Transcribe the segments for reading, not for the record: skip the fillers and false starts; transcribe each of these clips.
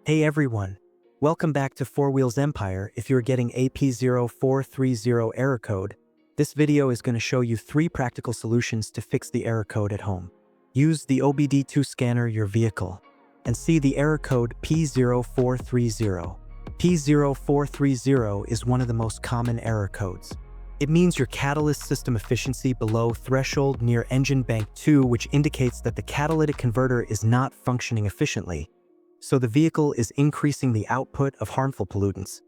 Hey everyone, welcome back to Four Wheels Empire. If you're getting a P0430 error code, this video is going to show you 3 practical solutions to fix the error code at home. Use the OBD2 scanner your vehicle and see the error code P0430. P0430 is one of the most common error codes. It means your catalyst system efficiency below threshold near engine bank 2, which indicates that the catalytic converter is not functioning efficiently, so the vehicle is increasing the output of harmful pollutants.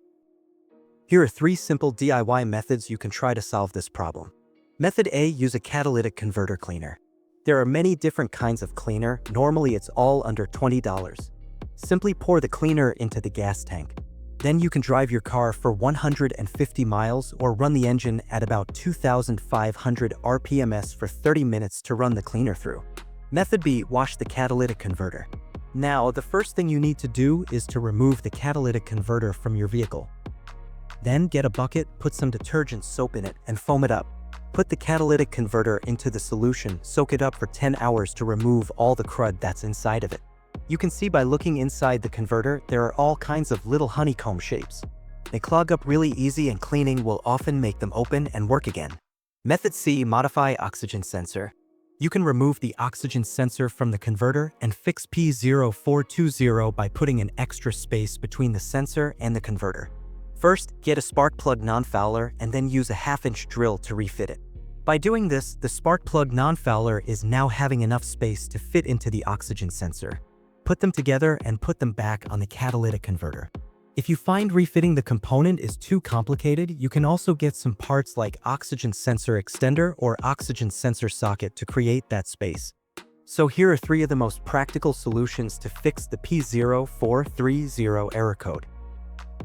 Here are 3 simple DIY methods you can try to solve this problem. Method A, use a catalytic converter cleaner. There are many different kinds of cleaner. Normally it's all under $20. Simply pour the cleaner into the gas tank. Then you can drive your car for 150 miles or run the engine at about 2,500 RPMs for 30 minutes to run the cleaner through. Method B, wash the catalytic converter. Now, the first thing you need to do is to remove the catalytic converter from your vehicle. Then get a bucket, put some detergent soap in it, and foam it up. Put the catalytic converter into the solution, soak it up for 10 hours to remove all the crud that's inside of it. You can see by looking inside the converter, there are all kinds of little honeycomb shapes. They clog up really easy and cleaning will often make them open and work again. Method C, modify oxygen sensor. You can remove the oxygen sensor from the converter and fix P0420 by putting an extra space between the sensor and the converter. First, get a spark plug non-fouler and then use a 1/2-inch drill to refit it. By doing this, the spark plug non-fouler is now having enough space to fit into the oxygen sensor. Put them together and put them back on the catalytic converter. If you find refitting the component is too complicated, you can also get some parts like oxygen sensor extender or oxygen sensor socket to create that space. So here are 3 of the most practical solutions to fix the P0430 error code.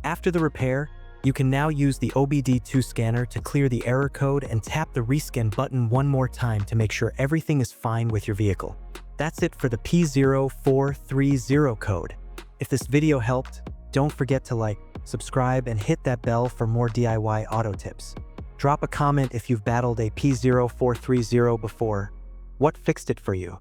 After the repair, you can now use the OBD2 scanner to clear the error code and tap the rescan button one more time to make sure everything is fine with your vehicle. That's it for the P0430 code. If this video helped, don't forget to like, subscribe, and hit that bell for more DIY auto tips. Drop a comment if you've battled a P0430 before. What fixed it for you?